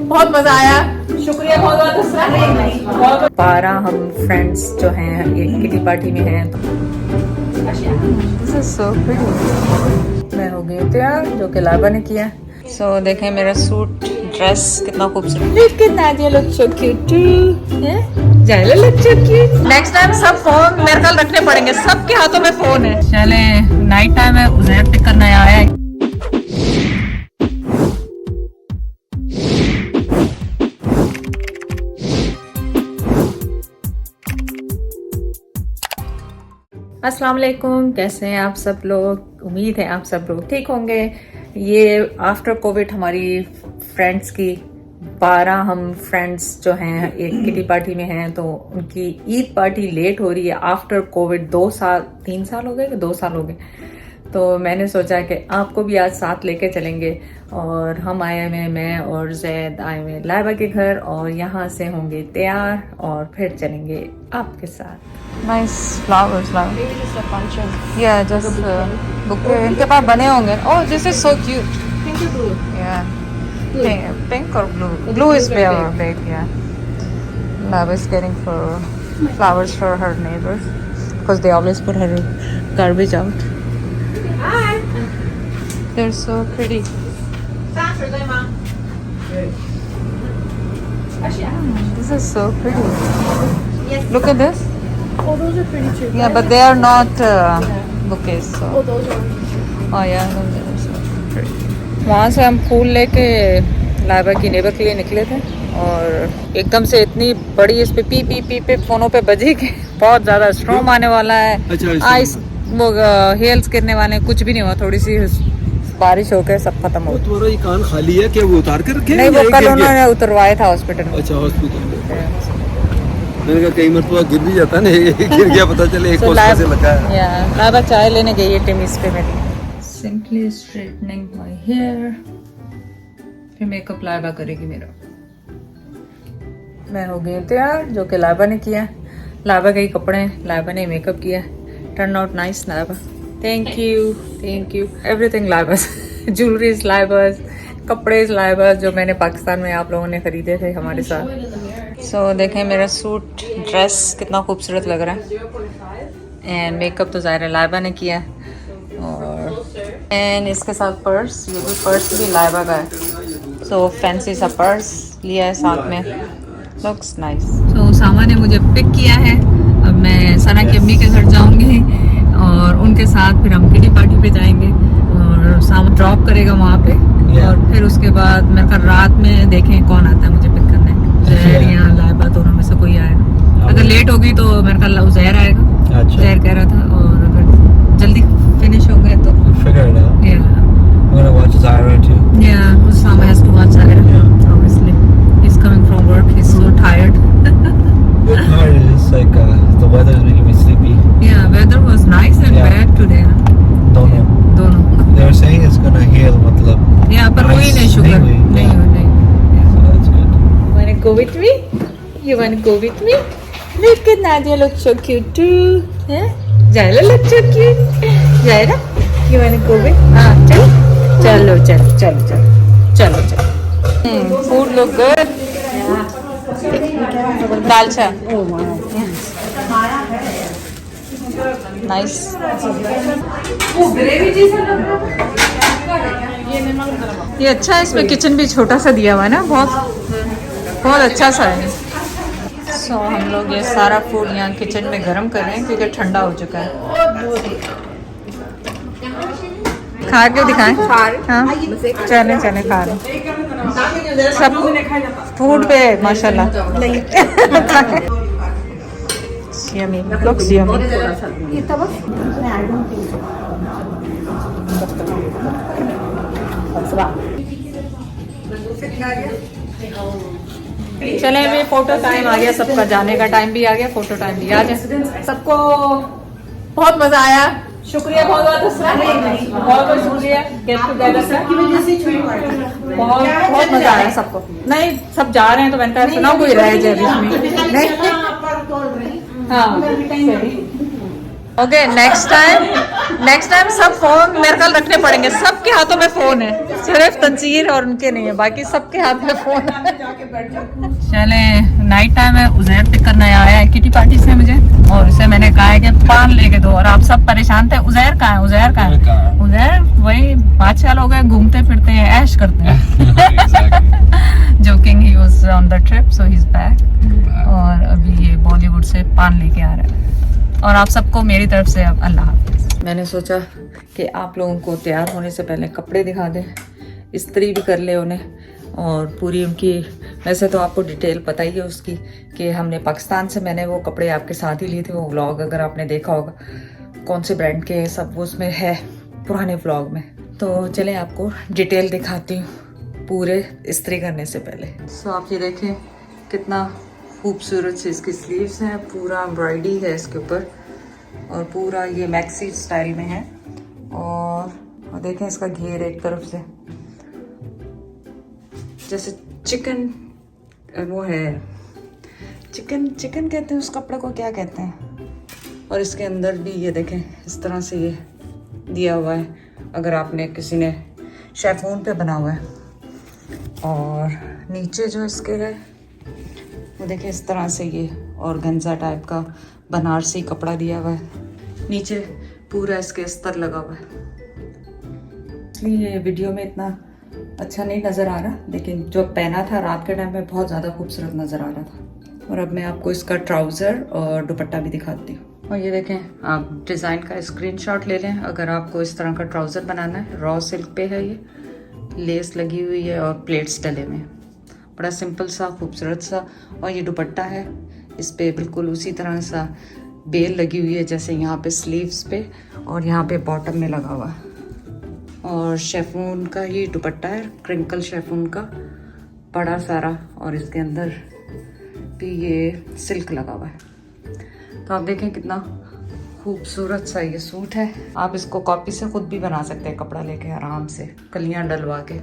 बहुत मजा आया, शुक्रिया बहुत बहुत। 12 हम फ्रेंड्स जो हैं एक किटी पार्टी में हैं। This is so pretty। मैं हो गई तैयार, जो कि लाइबा ने किया। So देखें मेरा सूट ड्रेस कितना खूबसूरत। Look at Nadia, look so cute too। जायला look so cute। Next time सब फोन मेरे ख्याल रखने पड़ेंगे, सबके हाथों में फोन है। चले नाइट टाइम है, उज़ैर पिक करने आया है। अस्सलाम वालेकुम, कैसे हैं आप सब लोग? उम्मीद है आप सब लोग ठीक होंगे। ये आफ्टर कोविड हमारी फ्रेंड्स की 12 हम फ्रेंड्स जो हैं एक किटी पार्टी में हैं, तो उनकी ईद पार्टी लेट हो रही है आफ्टर कोविड। 3 साल हो गए कि 2 साल हो गए। तो मैंने सोचा कि आपको भी आज साथ लेके चलेंगे, और हम आए हुए, मैं और जैद आए हुए लाइबा के घर, और यहाँ से होंगे तैयार और फिर चलेंगे आपके साथ। नाइस फ्लावर्स, या जस्ट बुके इनके पास बने होंगे। Oh this is so cute. या पिंक और ब्लू इज वेरी बिग। या Lava is getting for flowers for her neighbors because they always put her garbage out. Hi. They're so pretty. This is so pretty. Yes. Look at this. Oh, those are pretty too. Yeah, but they are not bouquets. So. Oh, those are Oh yeah, those are so pretty. वहाँ से हम फूल लेके लाइबा की neighbour के लिए निकले थे, और एकदम से इतनी बड़ी इस पे पी पी पी पे फोनों पे बजी कि बहुत ज्यादा स्ट्रॉम आने वाला है। अच्छा, आइस वो हेल्स गिरने वाले, कुछ भी नहीं हुआ। थोड़ी सी बारिश होकर सब खत्म हो गया। तुम्हारा ये कान खाली है क्या? वो उतार के रखे? नहीं, वो कल उन्होंने उतरवाया था हॉस्पिटल में। अच्छा, हॉस्पिटल में। मैंने कहा कई मरतबा गिर भी जाता ना, गिर गया पता चले एक कोस से लगा है। या लाइबा चाय लेने गई है टिमिस पे मेरी। सिंपली स्ट्रेटनिंग माय हेयर, फिर मेकअप लाइबा करेगी मेरा। मैं हो गई तैयार, जो कि लाइबा ने किया। लाइबा के ही कपड़े, लाइबा ने मेकअप किया। Turn out nice Laiba. Thank you everything Libas. Jewellery is Libas, कपड़े इज लाइबास, जो मैंने पाकिस्तान में आप लोगों ने खरीदे थे हमारे साथ। सो देखें मेरा सूट ड्रेस कितना खूबसूरत लग रहा है। एंड मेकअप तो ज़ाहिर है लाइबा ने किया। और एंड इसके साथ पर्स, ये भी पर्स भी लाइबा का है। सो फैंसी सा पर्स लिया है साथ में। Looks nice. सो सामा ने मुझे पिक किया है। अब मैं सना की अम्मी के घर जाऊंगी, और उनके साथ फिर हम किटी पार्टी पे जाएंगे, और सामा ड्रॉप करेगा वहाँ पे। और फिर उसके बाद मेरे ख्याल रात में देखें कौन आता है मुझे पिक करने। ज़हर या लाइबा दोनों में से कोई आएगा। अगर लेट होगी तो मेरे ख्याल ज़हर आएगा। ज़हर कह रहा था, और अगर जल्दी फिनिश हो गए तो Figure it out. Yeah. I'm gonna watch Zaira too. Yeah, Osama has to watch Zaira. Obviously, he's coming from work. He's so tired. It's like the weather is making me sleepy. Yeah, weather was nice and Yeah. bad today. Don't know. दोनों. They were saying it's gonna hail, मतलब. Yeah, पर हुई नहीं sugar. नहीं हुई. So that's good. Wanna go with me? You wanna go with me? Look at Nadia, look so cute too. Yeah? Jaira look so cute. Jaira, you wanna go with? हाँ, चलो. Food look good. दाल चा. Nice. ये अच्छा है, इसमें kitchen भी छोटा सा दिया हुआ है ना, बहुत अच्छा सा है। सो हम लोग ये सारा फूड यहाँ किचन में गर्म कर रहे हैं क्योंकि ठंडा हो चुका है। खा के दिखाएं? हाँ, चले खा रहे हैं सब फूड पे माशाल्लाह। Yummy, looks yummy. चले अभी फोटो टाइम आ गया, सबका जाने का टाइम भी आ गया, फोटो टाइम भी आ गया। सबको बहुत मजा आया, शुक्रिया बहुत शुक्रिया। गेट टुगेदर से बहुत मजा आया सबको। नहीं सब जा रहे हैं तो मैंने कहा सुना कोई रह जाए बीच में। नहीं हाँ ओके नेक्स्ट टाइम सब फोन मेरे ख्याल रखने पड़ेंगे। सबके हाथों में फोन है, सिर्फ तंजीर और उनके नहीं है, बाकी सबके हाथ में फोन है। चले नाइट टाइम है, उजैर पिक करने आया है किटी पार्टी से मुझे, और उसे मैंने कहा है कि पान लेके दो, और आप सब परेशान थे उजैर कहाँ है, उजैर कहाँ है। उजैर वही 5 साल हो गए घूमते फिरते हैं, ऐश करते हैं। Joking, he was on the trip so he is back, और अभी ये बॉलीवुड से पान लेके आ रहा है। और आप सबको मेरी तरफ से अब अल्लाह हाफ़िज़। मैंने सोचा कि आप लोगों को तैयार होने से पहले कपड़े दिखा दें, इस्त्री भी कर ले उन्हें, और पूरी उनकी, वैसे तो आपको डिटेल पता ही है उसकी कि हमने पाकिस्तान से, मैंने वो कपड़े आपके साथ ही लिए थे, वो व्लॉग अगर आपने देखा होगा कौन से ब्रांड के सब वो उसमें है पुराने व्लॉग में। तो चलें आपको डिटेल दिखाती हूँ पूरे इस्त्री करने से पहले। सो आप ये देखें कितना खूबसूरत से इसकी स्लीव्स हैं, पूरा एम्ब्रॉयडरी है इसके ऊपर, और पूरा ये मैक्सी स्टाइल में है, और देखें इसका घेर एक तरफ से जैसे चिकन, वो है चिकन कहते हैं उस कपड़े को, क्या कहते हैं। और इसके अंदर भी ये देखें इस तरह से ये दिया हुआ है, अगर आपने किसी ने शेफोन पे बना हुआ है। और नीचे जो इसके है वो देखें इस तरह से ये ऑर्गेन्जा टाइप का बनारसी कपड़ा दिया हुआ है, नीचे पूरा इसके अस्तर लगा हुआ है। इसलिए ये वीडियो में इतना अच्छा नहीं नज़र आ रहा, लेकिन जो पहना था रात के टाइम में बहुत ज़्यादा खूबसूरत नज़र आ रहा था। और अब मैं आपको इसका ट्राउज़र और दुपट्टा भी दिखाती हूँ। और ये देखें, आप डिज़ाइन का स्क्रीनशॉट ले लें अगर आपको इस तरह का ट्राउज़र बनाना है। रॉ सिल्क पे है ये, लेस लगी हुई है और प्लेट्स डले में, बड़ा सिंपल सा खूबसूरत सा। और ये दुपट्टा है, इस पे बिल्कुल उसी तरह सा बेल लगी हुई है जैसे यहाँ पे स्लीव्स पे और यहाँ पे बॉटम में लगा हुआ है। और शेफून का ये दुपट्टा है, क्रिंकल शेफून का बड़ा सारा, और इसके अंदर भी ये सिल्क लगा हुआ है। तो आप देखें कितना खूबसूरत सा ये सूट है। आप इसको कॉपी से खुद भी बना सकते हैं, कपड़ा लेके आराम से कलियां डलवा के।